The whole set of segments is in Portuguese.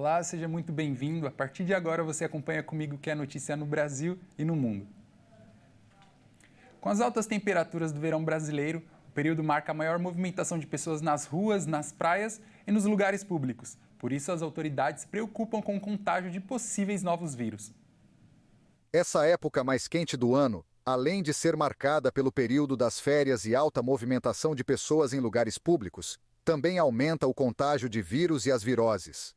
Olá, seja muito bem-vindo. A partir de agora você acompanha comigo o que é notícia no Brasil e no mundo. Com as altas temperaturas do verão brasileiro, o período marca a maior movimentação de pessoas nas ruas, nas praias e nos lugares públicos. Por isso, as autoridades se preocupam com o contágio de possíveis novos vírus. Essa época mais quente do ano, além de ser marcada pelo período das férias e alta movimentação de pessoas em lugares públicos, também aumenta o contágio de vírus e as viroses.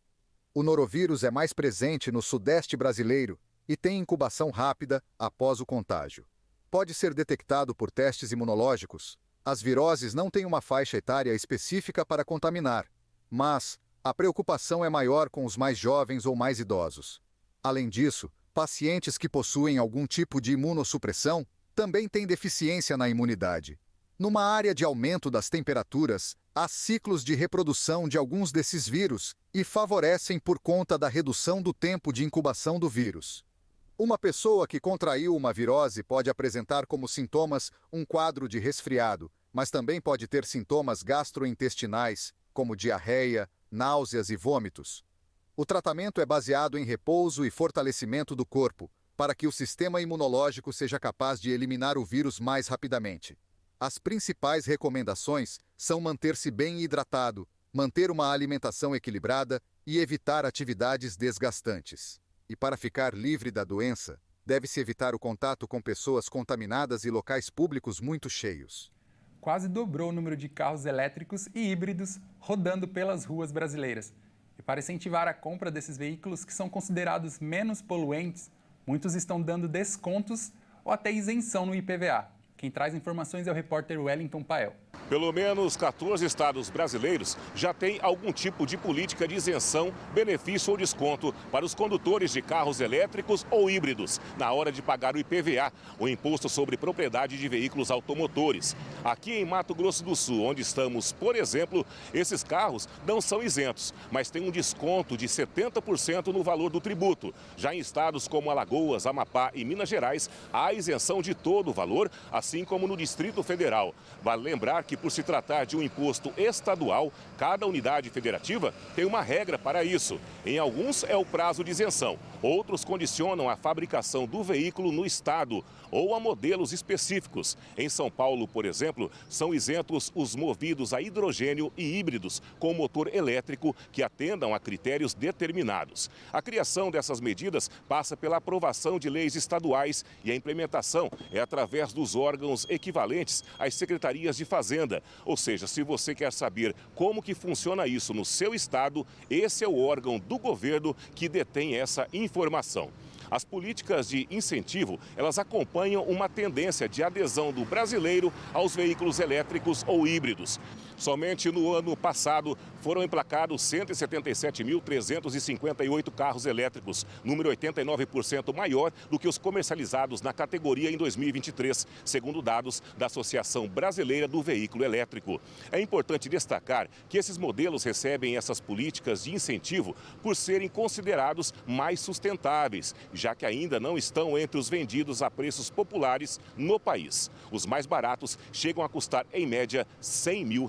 O norovírus é mais presente no sudeste brasileiro e tem incubação rápida após o contágio. Pode ser detectado por testes imunológicos. As viroses não têm uma faixa etária específica para contaminar, mas a preocupação é maior com os mais jovens ou mais idosos. Além disso, pacientes que possuem algum tipo de imunossupressão também têm deficiência na imunidade. Numa área de aumento das temperaturas, há ciclos de reprodução de alguns desses vírus e favorecem por conta da redução do tempo de incubação do vírus. Uma pessoa que contraiu uma virose pode apresentar como sintomas um quadro de resfriado, mas também pode ter sintomas gastrointestinais, como diarreia, náuseas e vômitos. O tratamento é baseado em repouso e fortalecimento do corpo, para que o sistema imunológico seja capaz de eliminar o vírus mais rapidamente. As principais recomendações são manter-se bem hidratado, manter uma alimentação equilibrada e evitar atividades desgastantes. E para ficar livre da doença, deve-se evitar o contato com pessoas contaminadas e locais públicos muito cheios. Quase dobrou o número de carros elétricos e híbridos rodando pelas ruas brasileiras. E para incentivar a compra desses veículos que são considerados menos poluentes, muitos estão dando descontos ou até isenção no IPVA. Quem traz informações é o repórter Wellington Pael. Pelo menos 14 estados brasileiros já têm algum tipo de política de isenção, benefício ou desconto para os condutores de carros elétricos ou híbridos na hora de pagar o IPVA, o Imposto sobre Propriedade de Veículos Automotores. Aqui em Mato Grosso do Sul, onde estamos, por exemplo, esses carros não são isentos, mas têm um desconto de 70% no valor do tributo. Já em estados como Alagoas, Amapá e Minas Gerais, há isenção de todo o valor, assim como no Distrito Federal. Vale lembrar que, por se tratar de um imposto estadual, cada unidade federativa tem uma regra para isso. Em alguns é o prazo de isenção, outros condicionam a fabricação do veículo no estado ou a modelos específicos. Em São Paulo, por exemplo, são isentos os movidos a hidrogênio e híbridos com motor elétrico que atendam a critérios determinados. A criação dessas medidas passa pela aprovação de leis estaduais e a implementação é através dos órgãos equivalentes às secretarias de Fazenda. Ou seja, se você quer saber como que funciona isso no seu estado, esse é o órgão do governo que detém essa informação. As políticas de incentivo, elas acompanham uma tendência de adesão do brasileiro aos veículos elétricos ou híbridos. Somente no ano passado foram emplacados 177.358 carros elétricos, número 89% maior do que os comercializados na categoria em 2023, segundo dados da Associação Brasileira do Veículo Elétrico. É importante destacar que esses modelos recebem essas políticas de incentivo por serem considerados mais sustentáveis, já que ainda não estão entre os vendidos a preços populares no país. Os mais baratos chegam a custar, em média, R$100 mil.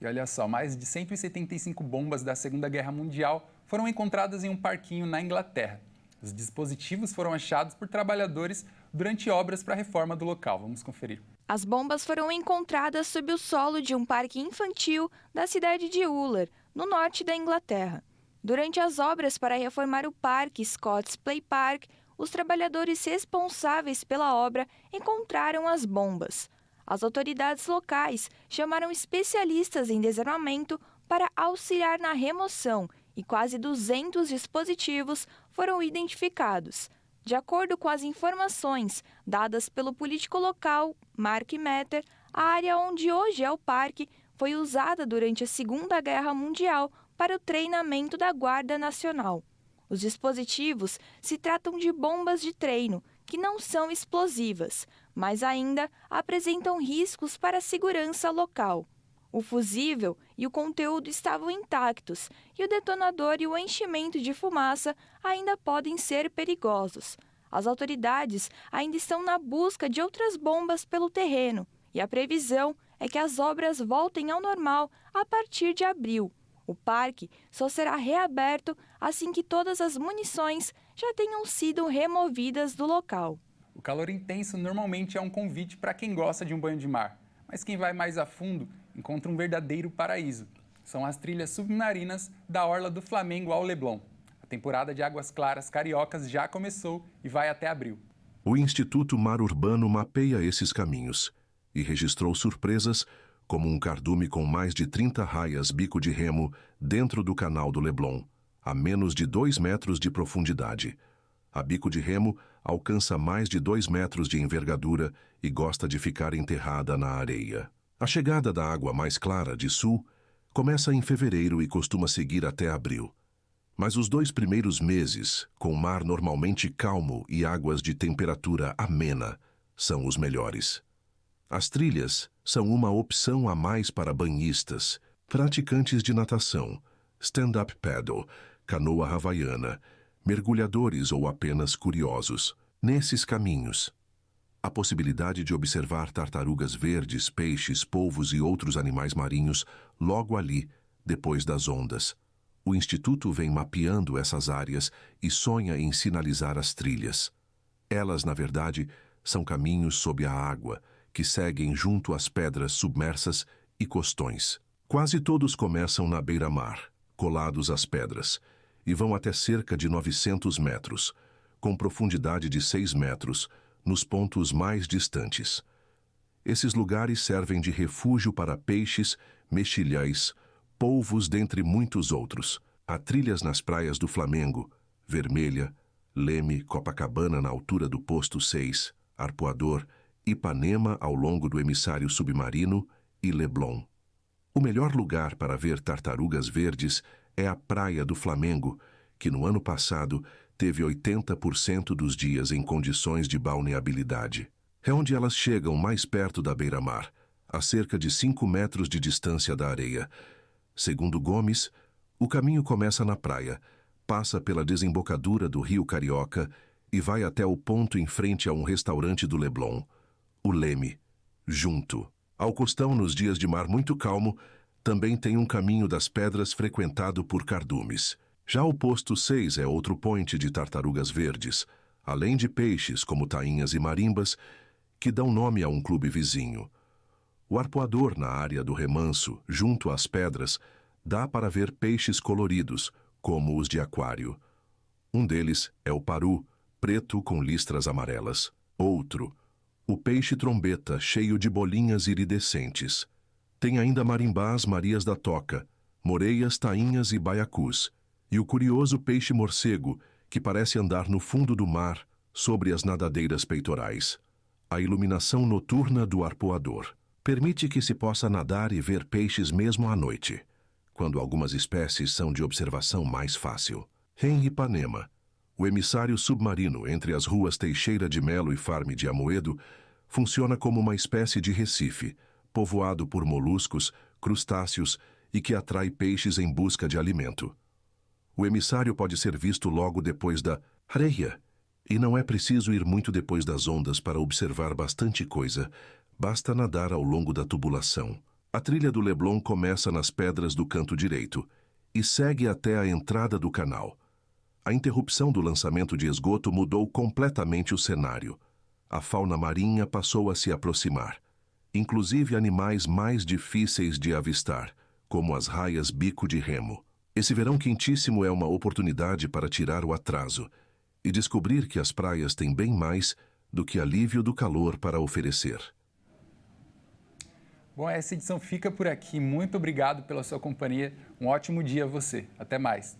E olha só, mais de 175 bombas da Segunda Guerra Mundial foram encontradas em um parquinho na Inglaterra. Os dispositivos foram achados por trabalhadores durante obras para a reforma do local. Vamos conferir. As bombas foram encontradas sob o solo de um parque infantil da cidade de Uller, no norte da Inglaterra. Durante as obras para reformar o parque Scott's Play Park, os trabalhadores responsáveis pela obra encontraram as bombas. As autoridades locais chamaram especialistas em desarmamento para auxiliar na remoção e quase 200 dispositivos foram identificados. De acordo com as informações dadas pelo político local, Mark Metter, a área onde hoje é o parque foi usada durante a Segunda Guerra Mundial para o treinamento da Guarda Nacional. Os dispositivos se tratam de bombas de treino, que não são explosivas, mas ainda apresentam riscos para a segurança local. O fusível e o conteúdo estavam intactos e o detonador e o enchimento de fumaça ainda podem ser perigosos. As autoridades ainda estão na busca de outras bombas pelo terreno e a previsão é que as obras voltem ao normal a partir de abril. O parque só será reaberto assim que todas as munições já tenham sido removidas do local. O calor intenso normalmente é um convite para quem gosta de um banho de mar, mas quem vai mais a fundo encontra um verdadeiro paraíso. São as trilhas submarinas da orla do Flamengo ao Leblon. A temporada de águas claras cariocas já começou e vai até abril. O Instituto Mar Urbano mapeia esses caminhos e registrou surpresas como um cardume com mais de 30 raias bico de remo dentro do canal do Leblon, a menos de 2 metros de profundidade. A bico de remo alcança mais de 2 metros de envergadura e gosta de ficar enterrada na areia. A chegada da água mais clara de sul começa em fevereiro e costuma seguir até abril. Mas os 2 primeiros meses, com mar normalmente calmo e águas de temperatura amena, são os melhores. As trilhas são uma opção a mais para banhistas, praticantes de natação, stand-up paddle, canoa havaiana, mergulhadores ou apenas curiosos. Nesses caminhos, a possibilidade de observar tartarugas verdes, peixes, polvos e outros animais marinhos logo ali, depois das ondas. O Instituto vem mapeando essas áreas e sonha em sinalizar as trilhas. Elas, na verdade, são caminhos sob a água, que seguem junto às pedras submersas e costões. Quase todos começam na beira-mar, colados às pedras, e vão até cerca de 900 metros, com profundidade de 6 metros, nos pontos mais distantes. Esses lugares servem de refúgio para peixes, mexilhões, polvos, dentre muitos outros. Há trilhas nas praias do Flamengo, Vermelha, Leme, Copacabana na altura do Posto 6, Arpoador, Ipanema ao longo do emissário submarino e Leblon. O melhor lugar para ver tartarugas verdes é a Praia do Flamengo, que no ano passado teve 80% dos dias em condições de balneabilidade. É onde elas chegam mais perto da beira-mar, a cerca de 5 metros de distância da areia. Segundo Gomes, o caminho começa na praia, passa pela desembocadura do Rio Carioca e vai até o ponto em frente a um restaurante do Leblon, o Leme, junto. Ao costão, nos dias de mar muito calmo, também tem um caminho das pedras frequentado por cardumes. Já o Posto 6 é outro ponte de tartarugas verdes, além de peixes como tainhas e marimbas, que dão nome a um clube vizinho. O Arpoador, na área do Remanso, junto às pedras, dá para ver peixes coloridos, como os de aquário. Um deles é o paru, preto com listras amarelas. Outro, o peixe-trombeta, cheio de bolinhas iridescentes. Tem ainda marimbás Marias da Toca, moreias, tainhas e baiacus. E o curioso peixe-morcego, que parece andar no fundo do mar, sobre as nadadeiras peitorais. A iluminação noturna do Arpoador permite que se possa nadar e ver peixes mesmo à noite, quando algumas espécies são de observação mais fácil. Em Ipanema, o emissário submarino entre as ruas Teixeira de Melo e Farm de Amoedo funciona como uma espécie de recife, povoado por moluscos, crustáceos e que atrai peixes em busca de alimento. O emissário pode ser visto logo depois da areia, e não é preciso ir muito depois das ondas para observar bastante coisa, basta nadar ao longo da tubulação. A trilha do Leblon começa nas pedras do canto direito e segue até a entrada do canal. A interrupção do lançamento de esgoto mudou completamente o cenário. A fauna marinha passou a se aproximar, inclusive animais mais difíceis de avistar, como as raias bico de remo. Esse verão quentíssimo é uma oportunidade para tirar o atraso e descobrir que as praias têm bem mais do que alívio do calor para oferecer. Bom, essa edição fica por aqui. Muito obrigado pela sua companhia. Um ótimo dia a você. Até mais.